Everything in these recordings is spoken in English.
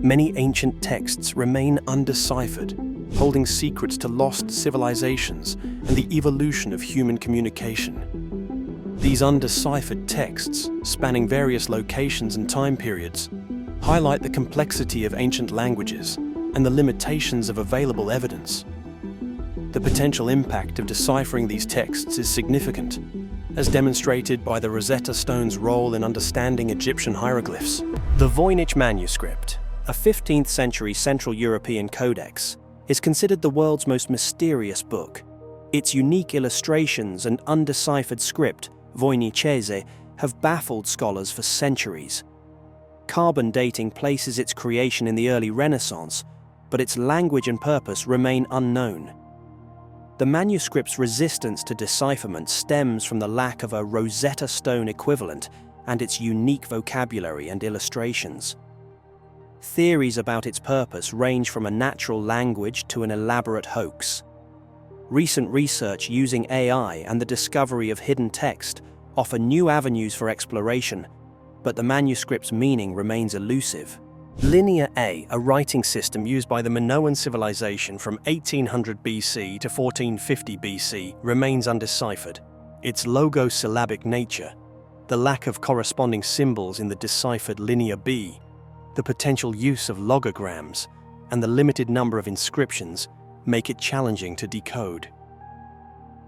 Many ancient texts remain undeciphered, holding secrets to lost civilizations and the evolution of human communication. These undeciphered texts, spanning various locations and time periods, highlight the complexity of ancient languages and the limitations of available evidence. The potential impact of deciphering these texts is significant, as demonstrated by the Rosetta Stone's role in understanding Egyptian hieroglyphs. The Voynich manuscript, a 15th century Central European codex, is considered the world's most mysterious book. Its unique illustrations and undeciphered script, Voynichese, have baffled scholars for centuries. Carbon dating places its creation in the early Renaissance, but its language and purpose remain unknown. The manuscript's resistance to decipherment stems from the lack of a Rosetta Stone equivalent and its unique vocabulary and illustrations. Theories about its purpose range from a natural language to an elaborate hoax. Recent research using AI and the discovery of hidden text offer new avenues for exploration, but the manuscript's meaning remains elusive. Linear A, a writing system used by the Minoan civilization from 1800 BC to 1450 BC, remains undeciphered. Its logosyllabic nature, the lack of corresponding symbols in the deciphered Linear B, the potential use of logograms, and the limited number of inscriptions make it challenging to decode.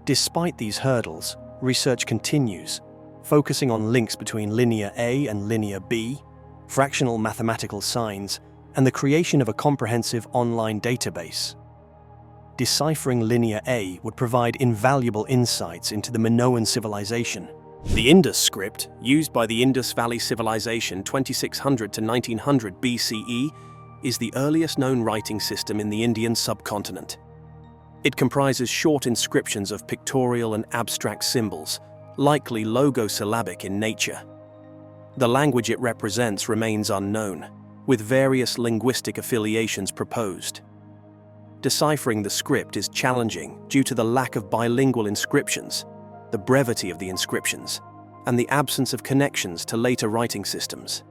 Despite these hurdles, research continues, focusing on links between Linear A and Linear B, fractional mathematical signs, and the creation of a comprehensive online database. Deciphering Linear A would provide invaluable insights into the Minoan civilization. The Indus script, used by the Indus Valley Civilization 2600 to 1900 BCE, is the earliest known writing system in the Indian subcontinent. It comprises short inscriptions of pictorial and abstract symbols, likely logosyllabic in nature. The language it represents remains unknown, with various linguistic affiliations proposed. Deciphering the script is challenging due to the lack of bilingual inscriptions, the brevity of the inscriptions, and the absence of connections to later writing systems.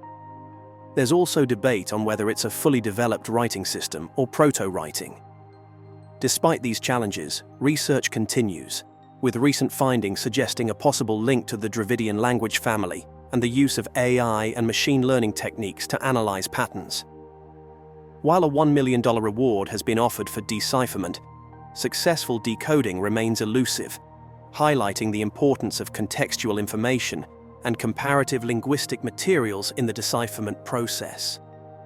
There's also debate on whether it's a fully developed writing system or proto-writing. Despite these challenges, research continues, with recent findings suggesting a possible link to the Dravidian language family and the use of AI and machine learning techniques to analyze patterns. While a $1 million reward has been offered for decipherment, successful decoding remains elusive, highlighting the importance of contextual information and comparative linguistic materials in the decipherment process.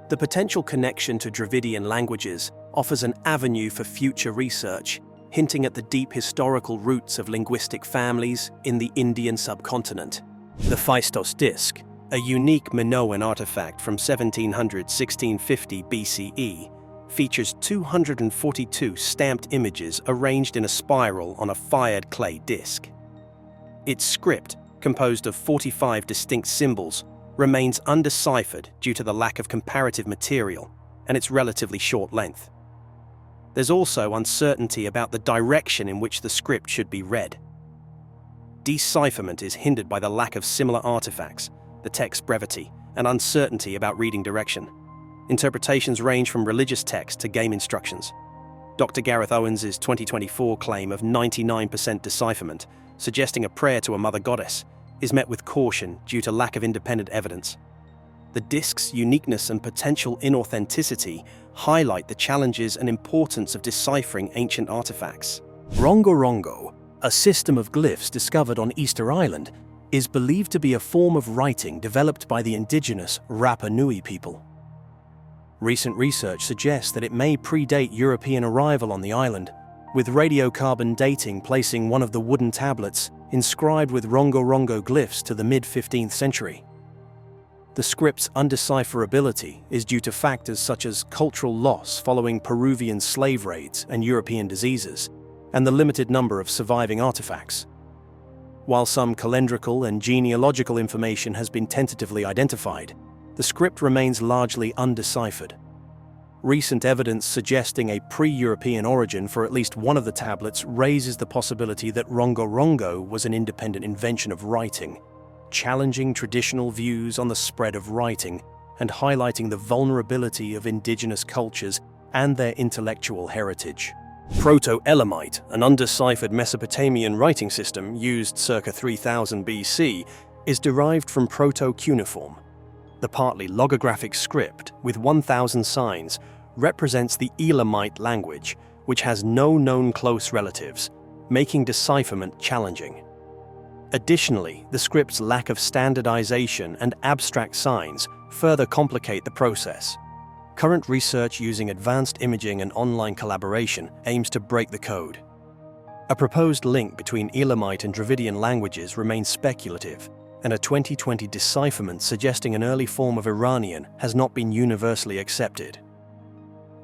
The potential connection to Dravidian languages offers an avenue for future research, hinting at the deep historical roots of linguistic families in the Indian subcontinent. The Phaistos Disc, a unique Minoan artifact from 1700–1650 BCE, features 242 stamped images arranged in a spiral on a fired clay disc. Its script, composed of 45 distinct symbols, remains undeciphered due to the lack of comparative material and its relatively short length. There's also uncertainty about the direction in which the script should be read. Decipherment is hindered by the lack of similar artifacts, the text's brevity, and uncertainty about reading direction. Interpretations range from religious text to game instructions. Dr. Gareth Owens' 2024 claim of 99% decipherment, suggesting a prayer to a mother goddess, is met with caution due to lack of independent evidence. The disc's uniqueness and potential inauthenticity highlight the challenges and importance of deciphering ancient artifacts. Rongorongo, a system of glyphs discovered on Easter Island, is believed to be a form of writing developed by the indigenous Rapa Nui people. Recent research suggests that it may predate European arrival on the island, with radiocarbon dating placing one of the wooden tablets inscribed with Rongorongo glyphs to the mid-15th century. The script's undecipherability is due to factors such as cultural loss following Peruvian slave raids and European diseases, and the limited number of surviving artifacts. While some calendrical and genealogical information has been tentatively identified, the script remains largely undeciphered. Recent evidence suggesting a pre-European origin for at least one of the tablets raises the possibility that Rongorongo was an independent invention of writing, challenging traditional views on the spread of writing and highlighting the vulnerability of indigenous cultures and their intellectual heritage. Proto-Elamite, an undeciphered Mesopotamian writing system used circa 3000 BC, is derived from Proto-Cuneiform. The partly logographic script, with 1000 signs, represents the Elamite language, which has no known close relatives, making decipherment challenging. Additionally, the script's lack of standardization and abstract signs further complicate the process. Current research using advanced imaging and online collaboration aims to break the code. A proposed link between Elamite and Dravidian languages remains speculative, and a 2020 decipherment suggesting an early form of Iranian has not been universally accepted.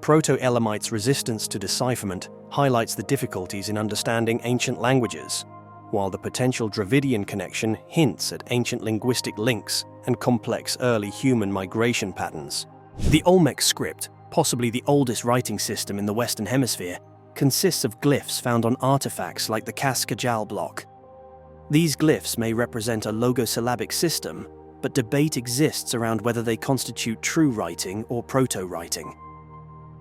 Proto-Elamite's resistance to decipherment highlights the difficulties in understanding ancient languages, while the potential Dravidian connection hints at ancient linguistic links and complex early human migration patterns. The Olmec script, possibly the oldest writing system in the Western Hemisphere, consists of glyphs found on artifacts like the Cascajal block. These glyphs may represent a logosyllabic system, but debate exists around whether they constitute true writing or proto-writing.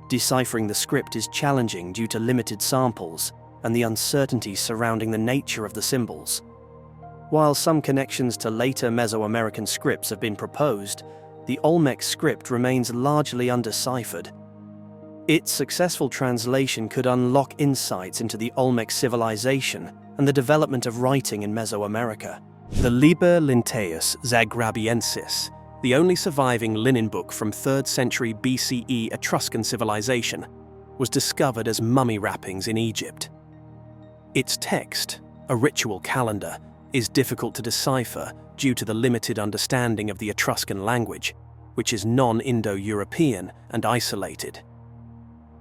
Deciphering the script is challenging due to limited samples and the uncertainty surrounding the nature of the symbols. While some connections to later Mesoamerican scripts have been proposed, the Olmec script remains largely undeciphered. Its successful translation could unlock insights into the Olmec civilization and the development of writing in Mesoamerica. The Liber Linteus Zagrabiensis, the only surviving linen book from 3rd century BCE Etruscan civilization, was discovered as mummy wrappings in Egypt. Its text, a ritual calendar, is difficult to decipher due to the limited understanding of the Etruscan language, which is non-Indo-European and isolated.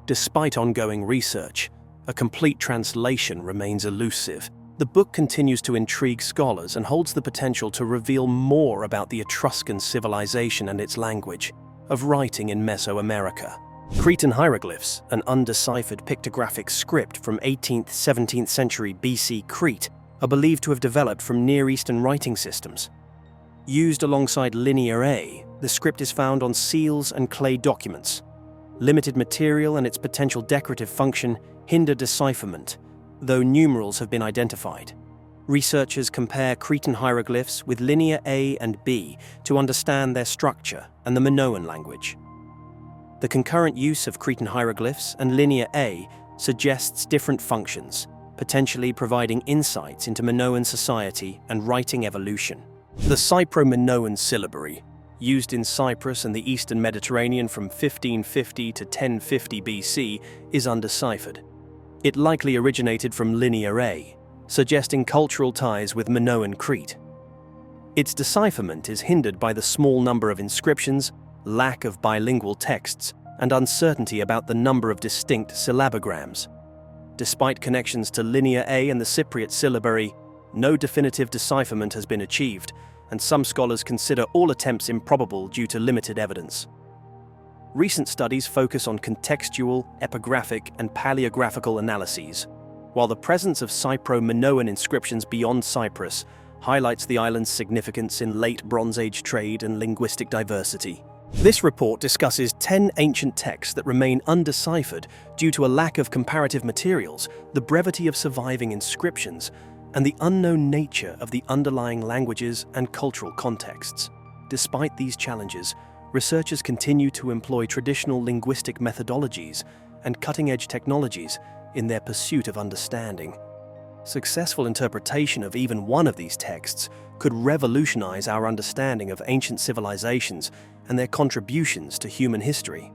Despite ongoing research, a complete translation remains elusive. The book continues to intrigue scholars and holds the potential to reveal more about the Etruscan civilization and its language of writing in Mesoamerica. Cretan hieroglyphs, an undeciphered pictographic script from 18th–17th century BC Crete, are believed to have developed from Near Eastern writing systems. Used alongside Linear A, the script is found on seals and clay documents. Limited material and its potential decorative function hinder decipherment, though numerals have been identified. Researchers compare Cretan hieroglyphs with Linear A and B to understand their structure and the Minoan language. The concurrent use of Cretan hieroglyphs and Linear A suggests different functions, potentially providing insights into Minoan society and writing evolution. The Cypro-Minoan syllabary, used in Cyprus and the Eastern Mediterranean from 1550 to 1050 BC, is undeciphered. It likely originated from Linear A, suggesting cultural ties with Minoan Crete. Its decipherment is hindered by the small number of inscriptions, lack of bilingual texts, and uncertainty about the number of distinct syllabograms. Despite connections to Linear A and the Cypriot syllabary, no definitive decipherment has been achieved, and some scholars consider all attempts improbable due to limited evidence. Recent studies focus on contextual, epigraphic, and paleographical analyses, while the presence of Cypro-Minoan inscriptions beyond Cyprus highlights the island's significance in late Bronze Age trade and linguistic diversity. This report discusses 10 ancient texts that remain undeciphered due to a lack of comparative materials, the brevity of surviving inscriptions, and the unknown nature of the underlying languages and cultural contexts. Despite these challenges, researchers continue to employ traditional linguistic methodologies and cutting-edge technologies in their pursuit of understanding. Successful interpretation of even one of these texts could revolutionize our understanding of ancient civilizations and their contributions to human history.